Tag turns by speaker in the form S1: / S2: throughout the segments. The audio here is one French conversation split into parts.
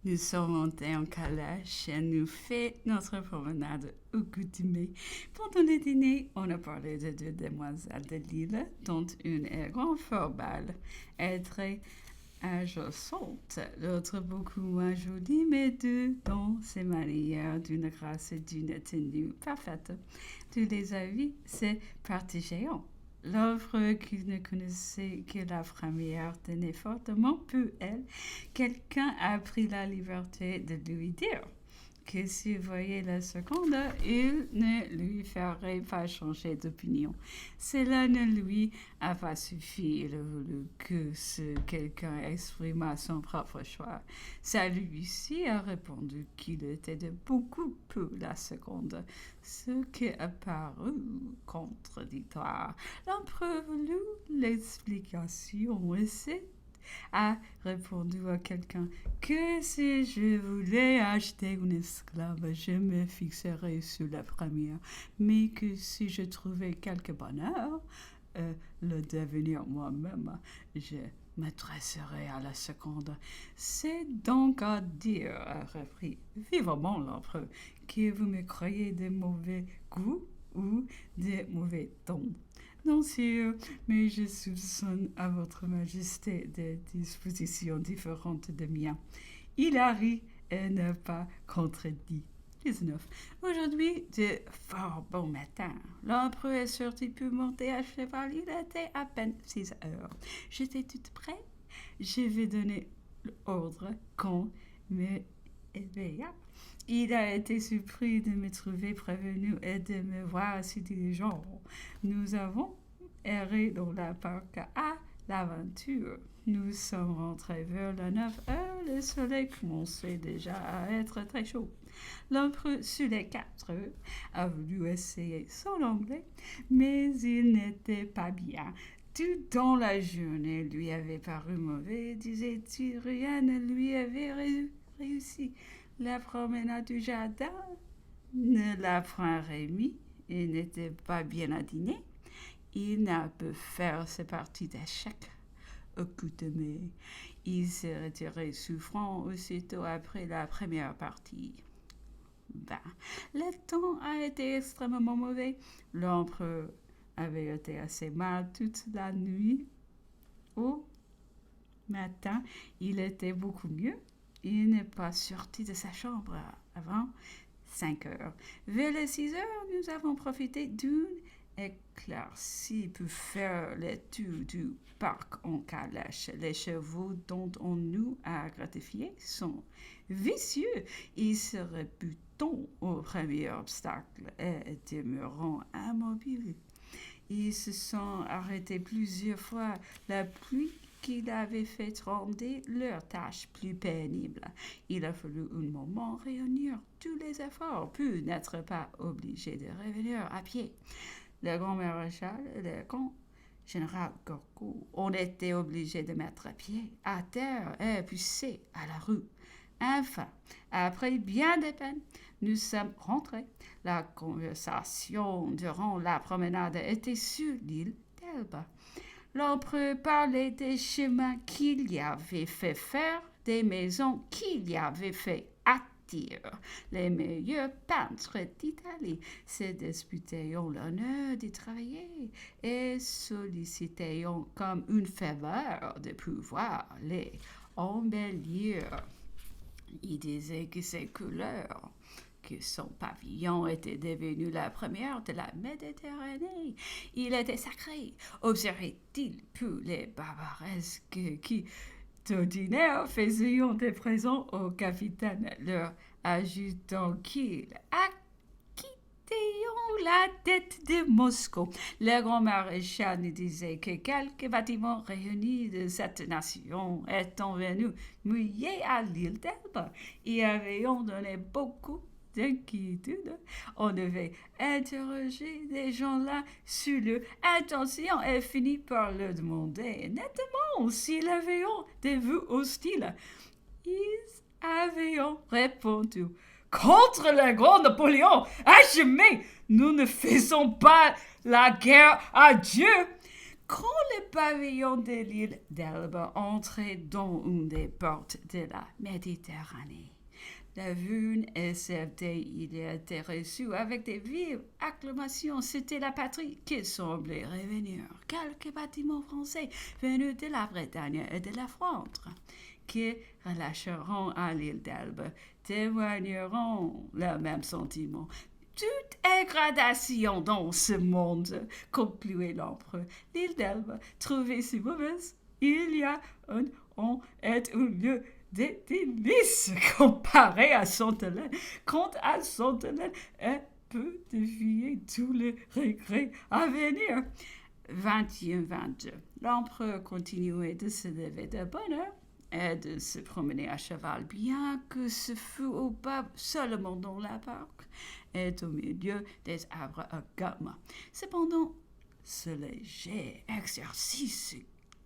S1: Nous sommes montés en calèche et nous fait notre promenade au coutumé. Pendant le dîner, on a parlé de deux demoiselles de l'île, dont une est grande fort belle et très agencante, l'autre beaucoup moins jolie, mais deux dans ses manières d'une grâce et d'une tenue parfaite. Tous les avis se partageaient. L'offre qu'il ne connaissait que la première tenait fortement peu elle. Quelqu'un a pris la liberté de lui dire que s'il voyait la seconde, il ne lui ferait pas changer d'opinion. Cela ne lui a pas suffi. Il a voulu que ce quelqu'un exprimât son propre choix. Celui-ci a répondu qu'il était de beaucoup peu la seconde, ce qui a paru contradictoire. L'empereur voulut l'explication et a répondu à quelqu'un que si je voulais acheter une esclave, je me fixerais sur la première, mais que si je trouvais quelque bonheur, le devenir moi-même, je m'adresserai à la seconde. C'est donc à dire, reprit vivement l'empereur, que vous me croyez de mauvais goût ou de mauvais ton. Non, sire, mais je soupçonne à votre majesté des dispositions différentes de miens. Il a ri et n'a pas contredit. 19. Aujourd'hui, de fort bon matin, l'empereur est sorti pour monter à cheval. Il était à peine 6 heures. J'étais toute prête. Je vais donner l'ordre qu'on me éveilla. Il a été surpris de me trouver prévenu et de me voir si diligent. Nous avons erré dans la parc à l'aventure. Nous sommes rentrés vers la 9 heures. Le soleil commençait déjà à être très chaud. L'empereur, sur les 4 heures, a voulu essayer son anglais, mais il n'était pas bien. Tout dans la journée lui avait paru mauvais, disait-il. Rien ne lui avait réussi. La promenade du jardin ne l'a point remis. Il n'était pas bien à dîner. Il n'a pu faire ses parties d'échecs au coutumé. Il s'est retiré souffrant aussitôt après la première partie. Le temps a été extrêmement mauvais. L'empereur avait été assez mal toute la nuit. Au matin, il était beaucoup mieux. Il n'est pas sorti de sa chambre avant 5 heures. Vers les 6 heures, nous avons profité d'une éclaircie pour faire le tour du parc en calèche. Les chevaux dont on nous a gratifiés sont vicieux. Ils se rebutent au premier obstacle et demeurant immobiles. Ils se sont arrêtés plusieurs fois. La pluie qu'il avait fait rendre leur tâche plus pénible. Il a fallu un moment réunir tous les efforts pour n'être pas obligé de revenir à pied. Le grand maréchal et le grand général Gorkou ont été obligés de mettre pied à terre et pousser à la rue. Enfin, après bien des peines, nous sommes rentrés. La conversation durant la promenade était sur l'île d'Elbe. L'empereur parlait des chemins qu'il y avait fait faire, des maisons qu'il y avait fait attirer. Les meilleurs peintres d'Italie se disputaient l'honneur de travailler et sollicitaient comme une faveur de pouvoir les embellir. Il disait que ses couleurs, que son pavillon était devenu la première de la Méditerranée. Il était sacré, observait-il, pour les barbaresques qui, d'ordinaire, faisaient des présents au capitaine, leur ajoutant qu'il la tête de Moscou. Le grand maréchal nous disait que quelques bâtiments réunis de cette nation étant venus mouiller à l'île d'Elbe et avaient donné beaucoup d'inquiétude. On devait interroger des gens-là sur leur intention et finit par leur demander nettement s'ils avaient des vues hostiles. Ils avaient répondu contre le grand Napoléon, à jamais, nous ne faisons pas la guerre à Dieu. Quand le pavillon de l'île d'Elbe entrait dans une des portes de la Méditerranée, la vue SFD, il a été reçu avec des vives acclamations. C'était la patrie qui semblait revenir. Quelques bâtiments français venus de la Bretagne et de la France, qui relâcheront à l'île d'Elbe, témoigneront le même sentiment. Toute dégradation dans ce monde, concluait l'empereur. L'île d'Elbe, trouvée si mauvaise, il y a on est un lieu des délices comparé à Sainte-Hélène. Quant à Sainte-Hélène, elle peut défier tous les regrets à venir. 21-22. L'empereur continuait de se lever de bonne heure et de se promener à cheval, bien que ce fût au pas seulement dans la parc et au milieu des arbres à gomme. Cependant, ce léger exercice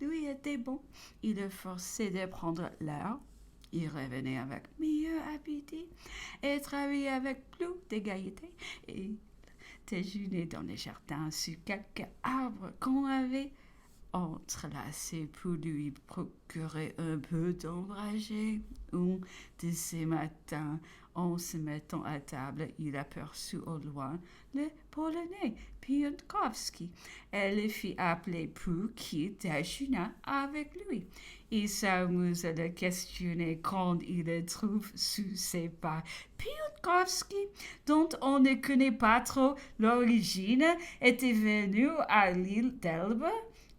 S1: lui était bon. Il le forçait de prendre l'air. Il revenait avec meilleur appétit et travaillait avec plus de gaieté. Et déjeunait dans les jardins sur quelques arbres qu'on avait entrelacés pour lui procurer un peu d'ombragé. Un de ces matins, en se mettant à table, il aperçut au loin le Polonais Piątkowski. Elle le fit appeler pour qu'il déjeuna avec lui. Il s'amuse à le questionner quand il le trouve sous ses pas. Piątkowski, dont on ne connaît pas trop l'origine, était venu à l'île d'Elbe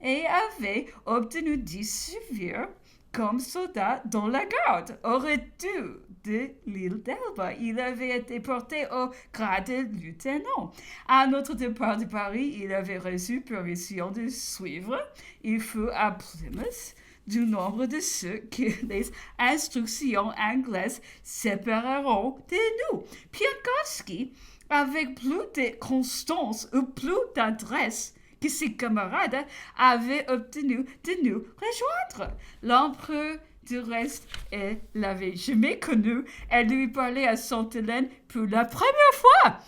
S1: et avait obtenu 10 suivirs comme soldat dans la garde. Au retour de l'île d'Elbe, il avait été porté au grade de lieutenant. À notre départ de Paris, il avait reçu permission de suivre. Il fut à Plymouth du nombre de ceux que les instructions anglaises sépareront de nous. Piątkowski, avec plus de constance ou plus d'adresse que ses camarades, avait obtenu de nous rejoindre. L'empereur, du reste, elle l'avait jamais connu. Elle lui parlait à Sainte-Hélène pour la première fois.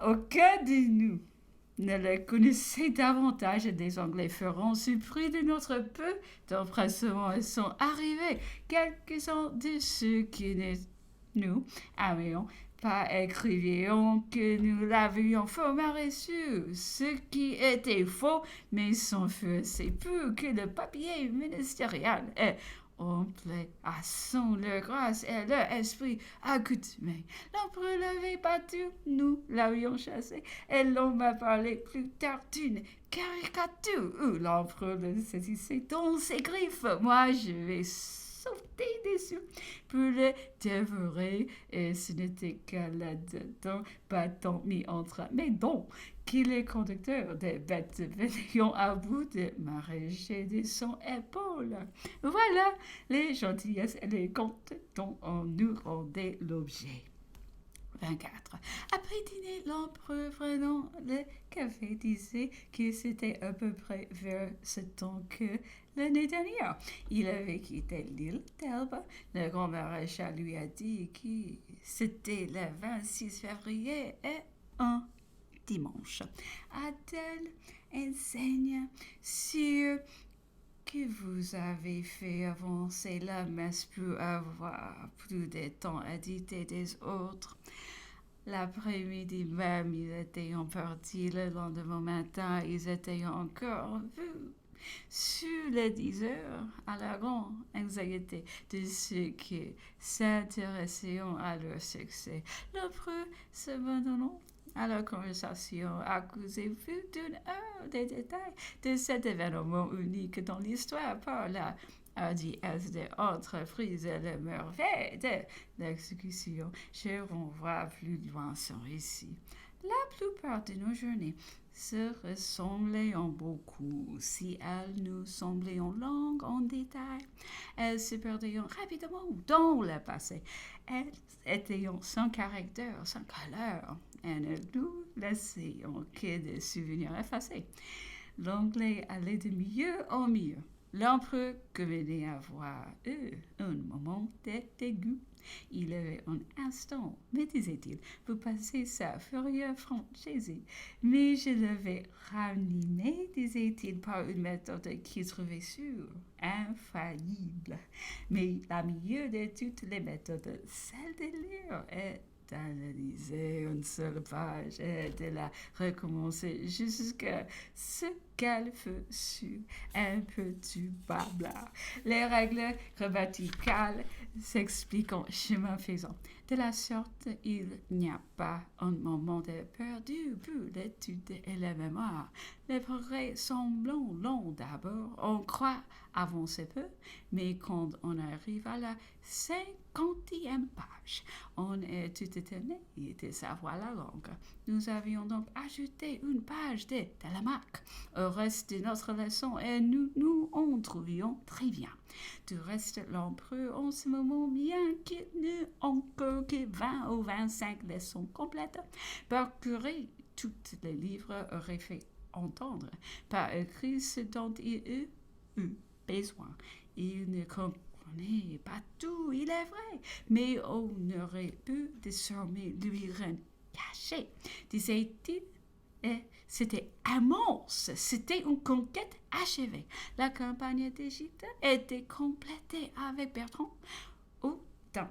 S1: Aucun de nous ne le connaissait davantage. Des Anglais feront surpris de notre peu d'empressement et sont arrivés. Quelques-uns de ceux qui nous aimions pas écrivions que nous l'avions fortement reçu, ce qui était faux, mais sans feu assez peu que le papier ministériel est plaît à son leur grâce et leur esprit accoutumé. L'empereur l'avait battu, nous l'avions chassé, et l'on m'a parlé plus tard d'une caricature où l'empereur le saisissait dans ses griffes. Moi, je vais sauter dessus pour le dévorer, et ce n'était qu'à la dent battant mis entre mes dents que les conducteurs des bêtes venaient à bout de m'arracher de son épaule. Voilà les gentillesses et les contes dont on nous rendait l'objet. 24. Après dîner, l'empereur prenant le café disait que c'était à peu près vers ce temps que l'année dernière, il avait quitté l'île d'Elbe. Le grand maréchal lui a dit que c'était le 26 février et un dimanche. A-t-elle enseigne sur que vous avez fait avancer la messe pour avoir plus de temps à dicter des autres. L'après-midi même, ils étaient partis. Le lendemain matin, ils étaient encore vus. Sur les 10 heures, à la grande anxiété de ceux qui s'intéressaient à leur succès, l'empereur se maintenant à la conversation, accusez-vous d'une heure des détails de cet événement unique dans l'histoire par la hardiesse de l'entreprise et le merveille de l'exécution. Je renvoie plus loin son récit. La plupart de nos journées se ressemblaient en beaucoup. Si elles nous semblaient longues en détail, elles se perdaient rapidement dans le passé. Elles étaient sans caractère, sans couleur, et ne nous laissaient que des souvenirs effacés. L'anglais allait de mieux en mieux. L'empereur venait avoir un moment de dégoût. Il avait un instant, me disait-il, pour passer sa furieuse franchise. Mais je l'avais ranimé, disait-il, par une méthode qu'il trouvait sûre, infaillible. Mais la meilleure de toutes les méthodes, celle de lire, est d'analyser une seule page et de la recommencer jusqu'à ce qu'elle fût un peu du blabla. Les règles grammaticales s'expliquent en chemin faisant. De la sorte, il n'y a pas un moment de perdu pour l'étude et la mémoire. Les progrès semblent longs d'abord, on croit avancer peu, mais quand on arrive à la 50e page, on est tout étonné de savoir la langue. Nous avions donc ajouté une page de Telemaque au reste de notre leçon et nous en trouvions très bien. Du reste, l'empereur, en ce moment, bien qu'il n'eût encore que 20 ou 25 leçons complètes, parcourir tous les livres aurait fait entendre par écrit ce dont il eût besoin. Il ne comprenait pas tout, il est vrai, mais on aurait pu désormais lui rien cacher, disait-il. Et c'était immense, c'était une conquête achevée. La campagne d'Égypte était complétée avec Bertrand autant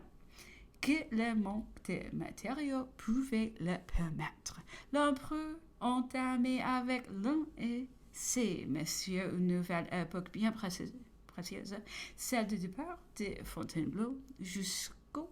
S1: que le manque de matériaux pouvait le permettre. L'empereur entamait avec l'un et ses messieurs une nouvelle époque bien précieuse, celle du départ de Fontainebleau jusqu'au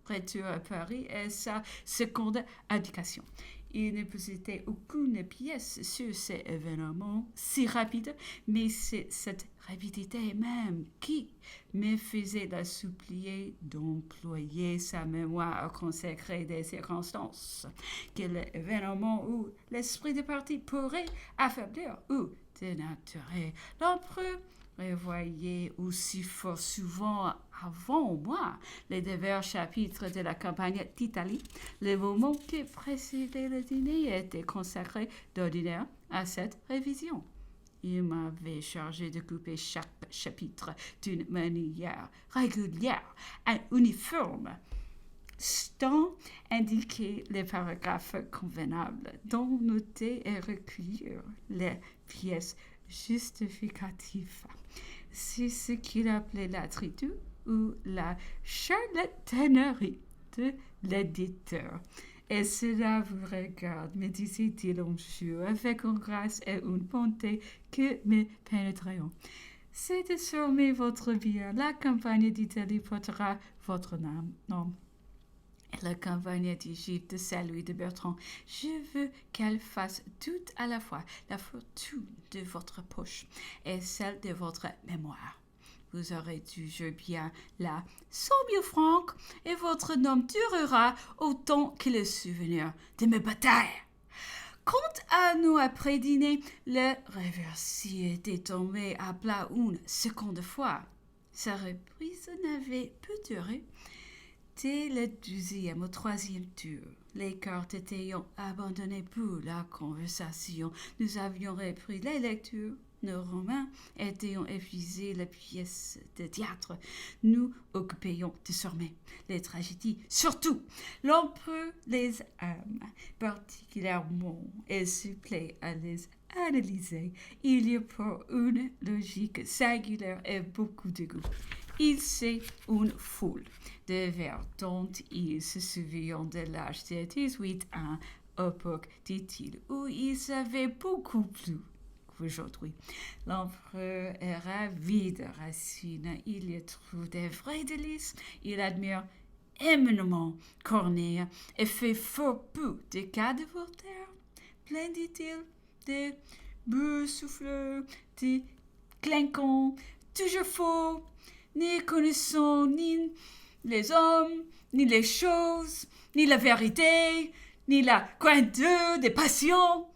S1: retour à Paris et sa seconde abdication. Il ne possédait aucune pièce sur ces événements si rapides, mais c'est cette rapidité même qui me faisait la supplier d'employer sa mémoire à consacrer des circonstances que l'événement ou l'esprit de parti pourrait affaiblir ou dénaturer. L'empereur revoyait aussi fort souvent avant moi les divers chapitres de la campagne d'Italie. Le moment qui précédait le dîner était consacré d'ordinaire à cette révision. Il m'avait chargé de couper chaque chapitre d'une manière régulière et uniforme, sans indiquer les paragraphes convenables, dont noter et recueillir les pièces justificatives. C'est ce qu'il appelait l'attitude ou la charlatanerie de l'éditeur. Et cela vous regarde, me disait-il un jour, avec une grâce et une bonté que me pénétrions. C'est désormais votre bien. La campagne d'Italie portera votre nom. Et la campagne d'Égypte, celui de Bertrand. Je veux qu'elle fasse tout à la fois la fortune de votre poche et celle de votre mémoire. Vous aurez toujours bien là 100 000 francs et votre nom durera autant que le souvenir de mes batailles. Quant à nous après dîner, le réversier était tombé à plat une seconde fois. Sa reprise n'avait peu duré. Dès le 2e au 3e tour, les cartes étant abandonnées pour la conversation, nous avions repris les lectures. Nos romans étant épuisés les pièces de théâtre. Nous occupions désormais les tragédies. Surtout, l'empereur les aime particulièrement et se plaît à les analyser. Il y a pour une logique singulière et beaucoup de goût. Il sait une foule de vers dont il se souvient de l'âge de 18 ans, époque, dit-il, où il savait beaucoup plus qu'aujourd'hui. L'empereur est ravi de Racine. Il y trouve des vrais délices. Il admire éminemment Corneille et fait fort peu des cas de Voltaire. Plein, dit-il, de boursoufleurs, de clinquants, toujours faux, ne connaissant ni les hommes, ni les choses, ni la vérité, ni la grandeur des passions.